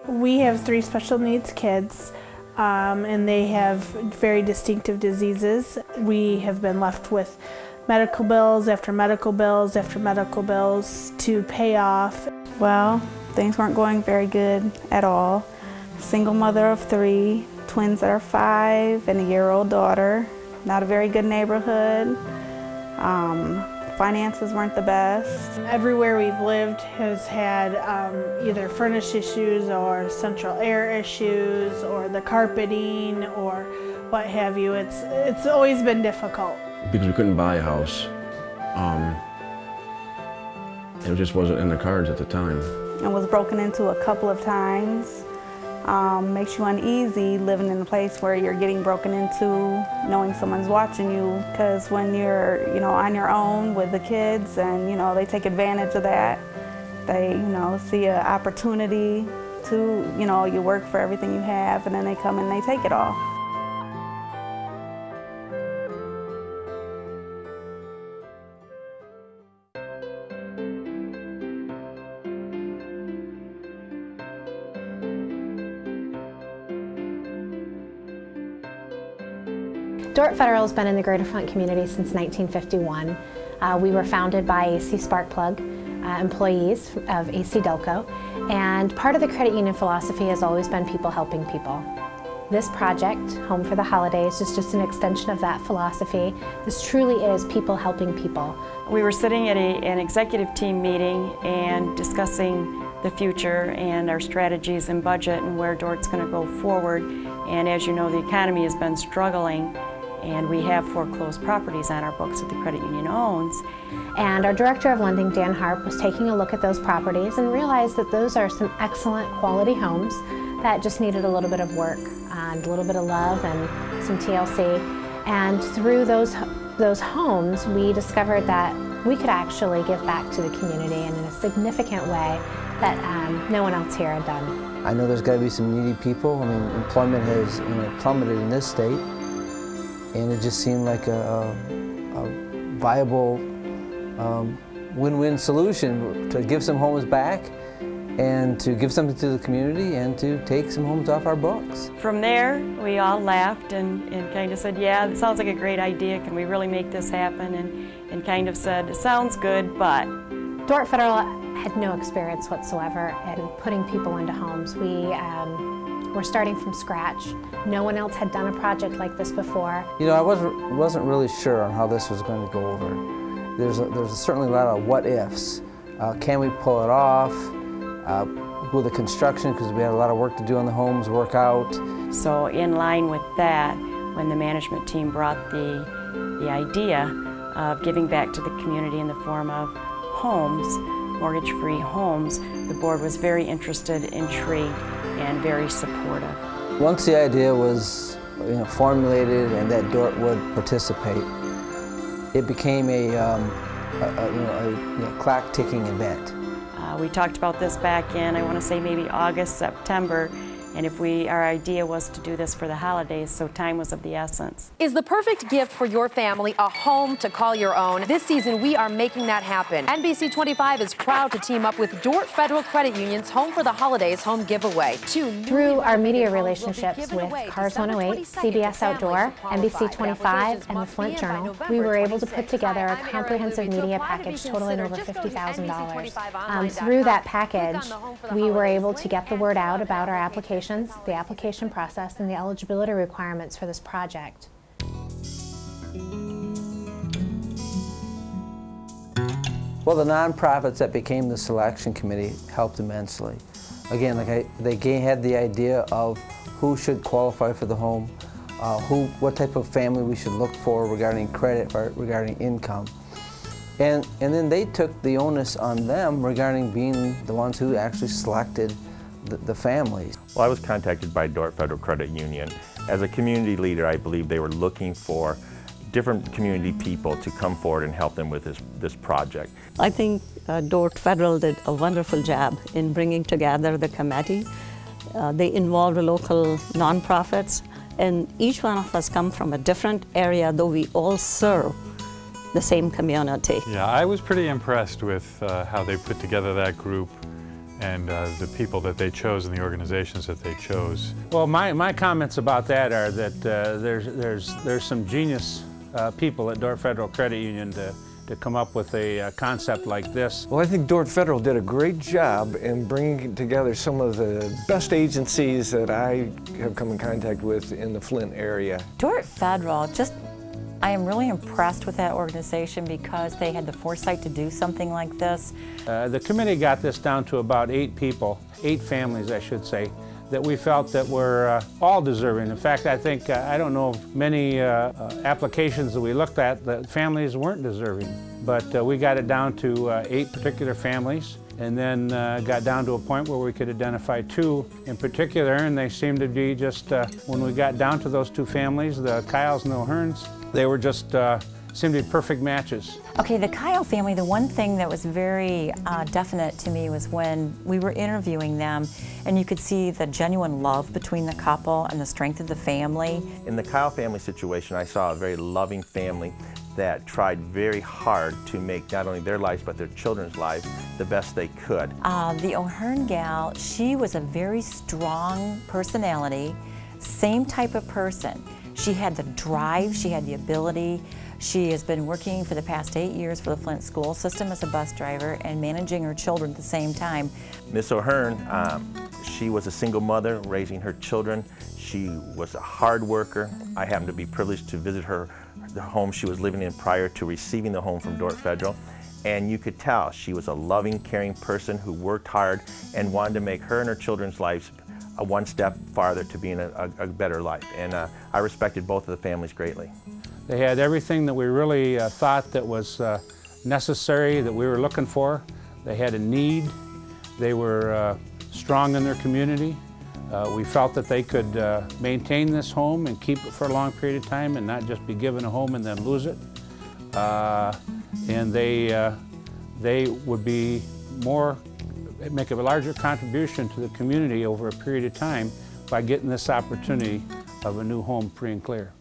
We have 3 special needs kids, and they have very distinctive diseases. We have been left with medical bills after medical bills after medical bills to pay off. Well, things weren't going very good at all. Single mother of 3, twins that are 5, and a year-old daughter. Not a very good neighborhood. Finances weren't the best. Everywhere we've lived has had either furnace issues or central air issues or the carpeting or what have you. It's always been difficult. Because we couldn't buy a house. It just wasn't in the cards at the time. And was broken into a couple of times. Makes you uneasy living in a place where you're getting broken into, knowing someone's watching you, because when you're, on your own with the kids and, they take advantage of that, they, see an opportunity to, you work for everything you have, and then they come and they take it all. Dordt Federal has been in the Greater Flint community since 1951. We were founded by AC Sparkplug employees of AC Delco, and part of the credit union philosophy has always been people helping people. This project, Home for the Holidays, is just an extension of that philosophy. This truly is people helping people. We were sitting at an executive team meeting and discussing the future and our strategies and budget and where Dordt's going to go forward. And as you know, the economy has been struggling, and we have foreclosed properties on our books that the credit union owns. And our Director of Lending, Dan Harp, was taking a look at those properties and realized that those are some excellent quality homes that just needed a little bit of work and a little bit of love and some TLC. And through those homes, we discovered that we could actually give back to the community and in a significant way that no one else here had done. I know there's got to be some needy people. I mean, employment has plummeted in this state, and it just seemed like a viable win-win solution to give some homes back and to give something to the community and to take some homes off our books. From there, we all laughed and kind of said, yeah, it sounds like a great idea. Can we really make this happen? And kind of said, it sounds good, but. Dordt Federal had no experience whatsoever in putting people into homes. We were starting from scratch. No one else had done a project like this before. I wasn't really sure on how this was going to go over. There's certainly a lot of what ifs. Can we pull it off? Will the construction, because we had a lot of work to do on the homes, work out? So in line with that, when the management team brought the idea of giving back to the community in the form of homes, mortgage-free homes, the board was very interested, intrigued, and very supportive. Once the idea was formulated and that Dordt would participate, it became a clock-ticking event. We talked about this back in, I want to say maybe August, September, and our idea was to do this for the holidays, so time was of the essence. Is the perfect gift for your family a home to call your own? This season, we are making that happen. NBC 25 is proud to team up with Dordt Federal Credit Union's Home for the Holidays home giveaway. Through our media relationships with Cars 108, CBS Outdoor, NBC 25, and the Flint Journal, we were able to put together a comprehensive media package totaling over $50,000. Through that package, we were able to get the word out about our applications, the application process, and the eligibility requirements for this project. Well, the nonprofits that became the selection committee helped immensely. Again, they had the idea of who should qualify for the home, what type of family we should look for regarding credit, regarding income. And then they took the onus on them regarding being the ones who actually selected the families. Well, I was contacted by Dordt Federal Credit Union. As a community leader, I believe they were looking for different community people to come forward and help them with this project. I think Dordt Federal did a wonderful job in bringing together the committee. They involved local nonprofits, and each one of us come from a different area, though we all serve the same community. Yeah, I was pretty impressed with how they put together that group. and the people that they chose and the organizations that they chose. Well, my comments about that are that there's some genius people at Dordt Federal Credit Union to come up with a concept like this. Well, I think Dordt Federal did a great job in bringing together some of the best agencies that I have come in contact with in the Flint area. Dordt Federal, I am really impressed with that organization because they had the foresight to do something like this. The committee got this down to about 8 people, 8 families I should say, that we felt that were all deserving. In fact, I think, I don't know of many applications that we looked at that families weren't deserving. But we got it down to 8 particular families, and then got down to a point where we could identify 2 in particular, and they seemed to be just, when we got down to those 2 families, the Kyles and the O'Hearns, they were just, seemed to be perfect matches. Okay, the Kyle family, the one thing that was very definite to me was when we were interviewing them and you could see the genuine love between the couple and the strength of the family. In the Kyle family situation, I saw a very loving family that tried very hard to make not only their lives but their children's lives the best they could. The O'Hearn gal, she was a very strong personality, same type of person. She had the drive, she had the ability. She has been working for the past 8 years for the Flint school system as a bus driver and managing her children at the same time. Miss O'Hearn, she was a single mother raising her children. She was a hard worker. I happened to be privileged to visit the home she was living in prior to receiving the home from Dordt Federal. And you could tell she was a loving, caring person who worked hard and wanted to make her and her children's lives one step farther to being a better life. And I respected both of the families greatly. They had everything that we really thought that was necessary, that we were looking for. They had a need. They were strong in their community. We felt that they could maintain this home and keep it for a long period of time and not just be given a home and then lose it. And they would be make a larger contribution to the community over a period of time by getting this opportunity of a new home free and clear.